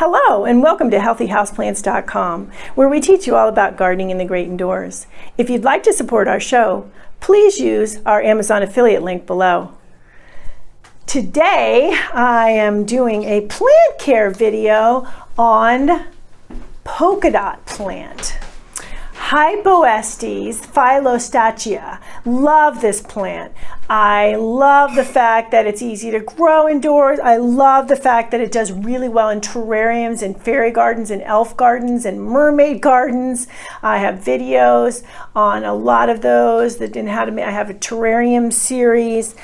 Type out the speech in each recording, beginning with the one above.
Hello and welcome to 𝗩𝗵𝗱𝗲𝗂𝗋𝗆𝗠𝒠.com, where we teach you all about gardening in the great indoors. If you'd like to support our show, please use our Amazon affiliate link below. Today I am doing a plant care video on polka dot plant. 𝗩𝗵𝗱𝗲𝗂𝗂𝗰𝘱𝗀𝘂𝗀. Love this plant. I love the fact that it's easy to grow indoors. I love the fact that it does really well in terrariums and fairy gardens and elf gardens and mermaid gardens. I have videos on a lot of those that in how to make. I have a terrarium series.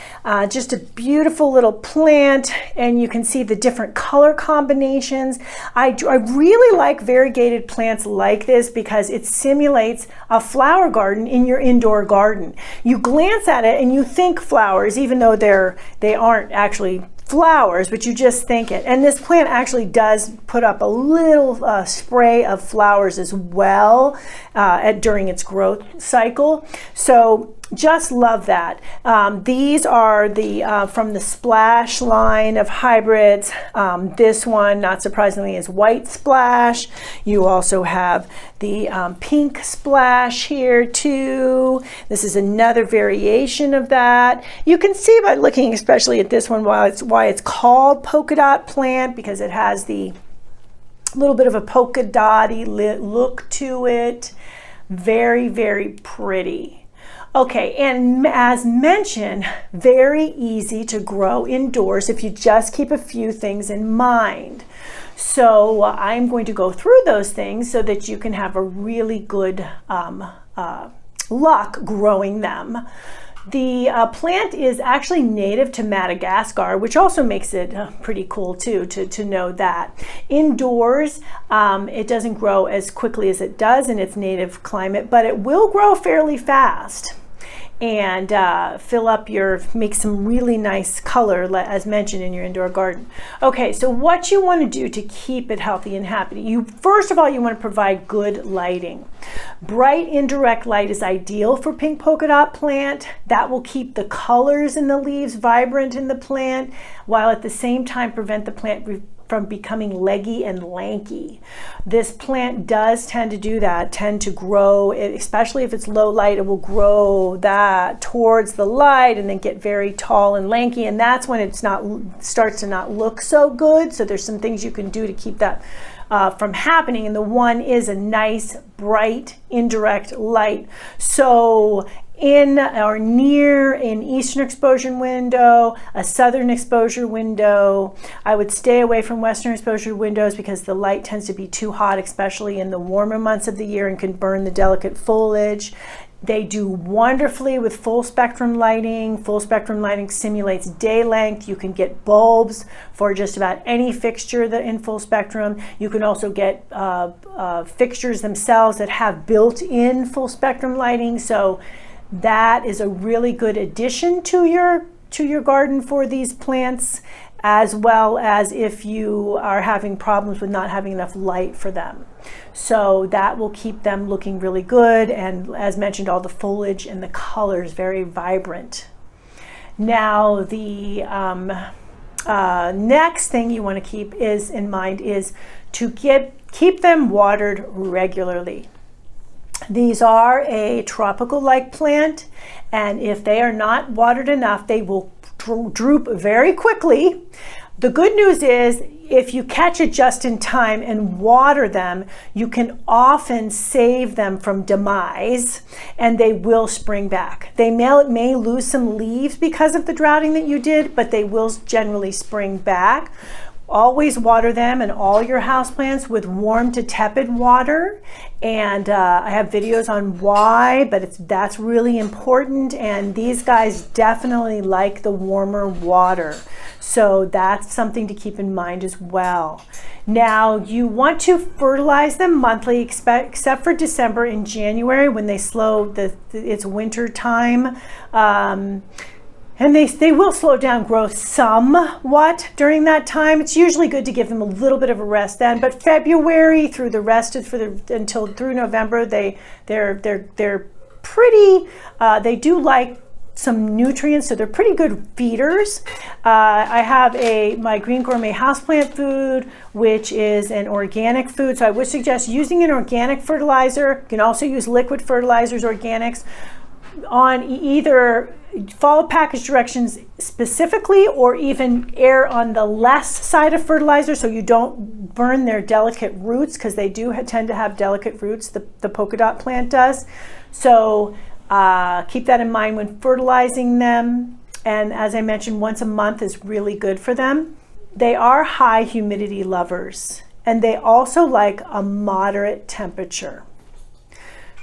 Just a beautiful little plant, and you can see the different color combinations. I really like variegated plants like this because it simulates a flower garden in your indoor garden. You glance at it and you think flowers, even though they aren't actually flowers, but you just think it. And this plant actually does put up a little spray of flowers as well during its growth cycle. So just love that. These are the from the Splash line of hybrids. This one, not surprisingly, is White Splash. You also have the Pink Splash here too. This is another variation of that. You can see by looking especially at this one why it's called polka dot plant, because it has the little bit of a polka dotty look to it. Very, very pretty. Okay, and as mentioned, very easy to grow indoors if you just keep a few things in mind. So I'm going to go through those things so that you can have a really good luck growing them. The plant is actually native to Madagascar, which also makes it pretty cool too, to know that. Indoors, it doesn't grow as quickly as it does in its native climate, but it will grow fairly fast and make some really nice color, as mentioned, in your indoor garden. Okay, so what you want to do to keep it healthy and happy, first of all, you want to provide good lighting. Bright indirect light is ideal for pink polka dot plant. That will keep the colors in the leaves vibrant in the plant, while at the same time prevent the plant from becoming leggy and lanky. This plant does tend to do that, tend to grow, especially if it's low light, it will grow that towards the light and then get very tall and lanky, and that's when it starts to not look so good. So there's some things you can do to keep that from happening, and the one is a nice bright indirect light. So in or near an eastern exposure window, a southern exposure window. I would stay away from western exposure windows because the light tends to be too hot, especially in the warmer months of the year, and can burn the delicate foliage. They do wonderfully with full spectrum lighting. Full spectrum lighting simulates day length. You can get bulbs for just about any fixture in full spectrum. You can also get fixtures themselves that have built-in full spectrum lighting. So that is a really good addition to your garden for these plants, as well as if you are having problems with not having enough light for them. So that will keep them looking really good, and as mentioned, all the foliage and the colors very vibrant. Now the next thing you want to keep in mind is to keep them watered regularly. These are a tropical-like plant, and if they are not watered enough, they will droop very quickly. The good news is, if you catch it just in time and water them, you can often save them from demise, and they will spring back. They may lose some leaves because of the droughting that you did, but they will generally spring back. Always water them and all your houseplants with warm to tepid water, and I have videos on why, but that's really important, and these guys definitely like the warmer water. So that's something to keep in mind as well. Now you want to fertilize them monthly, except for December and January when they slow, it's winter time. And they will slow down growth somewhat during that time. It's usually good to give them a little bit of a rest then, but February through the rest of through November, they're pretty. They do like some nutrients, so they're pretty good feeders. I have my Green Gourmet houseplant food, which is an organic food. So I would suggest using an organic fertilizer. You can also use liquid fertilizers, organics, on either follow package directions specifically, or even err on the less side of fertilizer so you don't burn their delicate roots, because they do tend to have delicate roots, the polka dot plant does. So keep that in mind when fertilizing them. And as I mentioned, once a month is really good for them. They are high humidity lovers, and they also like a moderate temperature.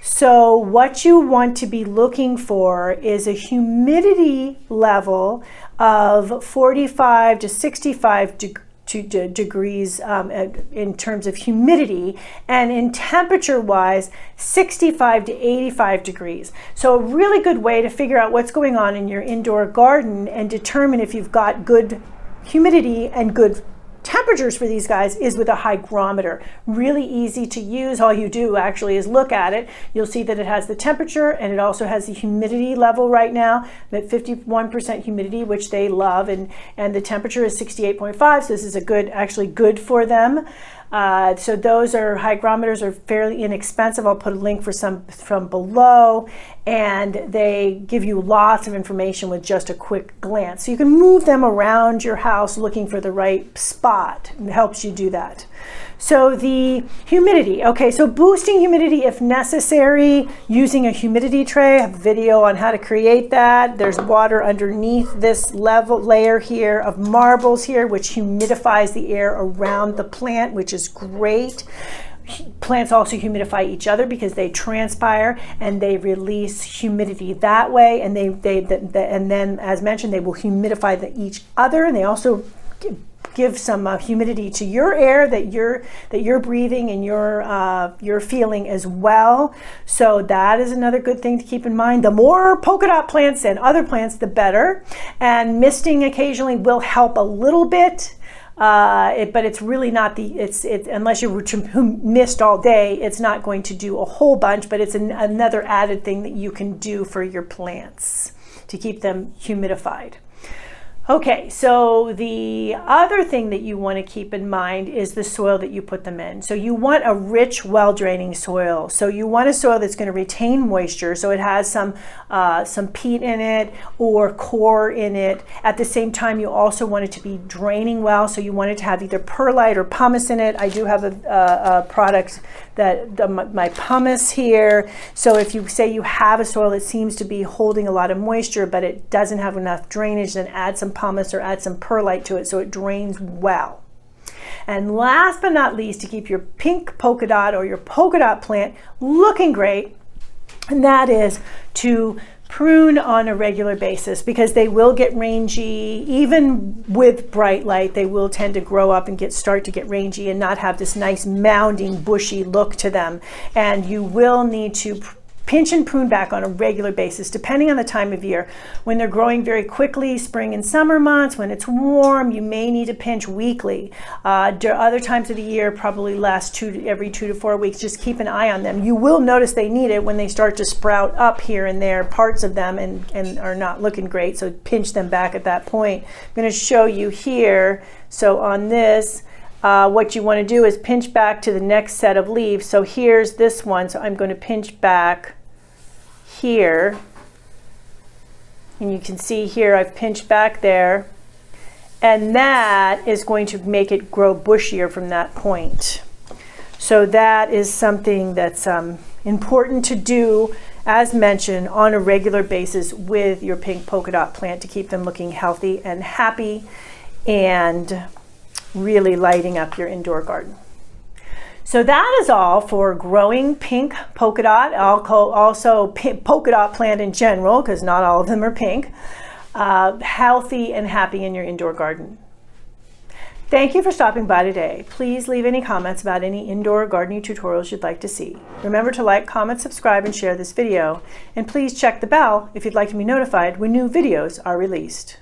So what you want to be looking for is a humidity level of 45 to 65 degrees in terms of humidity, and in temperature wise 65 to 85 degrees. So a really good way to figure out what's going on in your indoor garden and determine if you've got good humidity and good temperatures for these guys is with a hygrometer. Really easy to use. All you do actually is look at it. You'll see that it has the temperature, and it also has the humidity level right now at 51% humidity, which they love, and the temperature is 68.5, so this is actually good for them. So those hygrometers are fairly inexpensive. I'll put a link for some from below, and they give you lots of information with just a quick glance. So you can move them around your house looking for the right spot. It helps you do that. So the humidity, okay, so boosting humidity if necessary using a humidity tray. I have a video on how to create that. There's water underneath this layer here of marbles here, which humidifies the air around the plant, which is great. Plants also humidify each other because they transpire and they release humidity that way, and and then, as mentioned, they will humidify each other, and they also give some humidity to your air that you're breathing and you're feeling as well. So that is another good thing to keep in mind. The more polka dot plants and other plants, the better. And misting occasionally will help a little bit. But it's really not unless you mist all day, it's not going to do a whole bunch, but it's another added thing that you can do for your plants to keep them humidified. Okay, so the other thing that you want to keep in mind is the soil that you put them in. So you want a rich, well-draining soil. So you want a soil that's going to retain moisture, so it has some peat in it or core in it. At the same time, you also want it to be draining well, so you want it to have either perlite or pumice in it. I do have a product my pumice here. So if you say you have a soil that seems to be holding a lot of moisture, but it doesn't have enough drainage, then add some pumice or add some perlite to it so it drains well. And last but not least, to keep your pink polka dot or your polka dot plant looking great, and that is to prune on a regular basis, because they will get rangy. Even with bright light, they will tend to grow up and start to get rangy and not have this nice mounding bushy look to them. And you will need to pinch and prune back on a regular basis, depending on the time of year. When they're growing very quickly, spring and summer months, when it's warm, you may need to pinch weekly. Other times of the year, probably last every 2 to 4 weeks. Just keep an eye on them. You will notice they need it when they start to sprout up here and there, parts of them, and are not looking great, so pinch them back at that point. I'm going to show you here. So on this, what you want to do is pinch back to the next set of leaves. So here's this one, so I'm going to pinch back here, and you can see here I've pinched back there, and that is going to make it grow bushier from that point. So that is something that's important to do, as mentioned, on a regular basis with your pink polka dot plant to keep them looking healthy and happy and really lighting up your indoor garden. So that is all for growing pink polka dot, also pink polka dot plant in general, because not all of them are pink, healthy and happy in your indoor garden. Thank you for stopping by today. Please leave any comments about any indoor gardening tutorials you'd like to see. Remember to like, comment, subscribe, and share this video. And please check the bell if you'd like to be notified when new videos are released.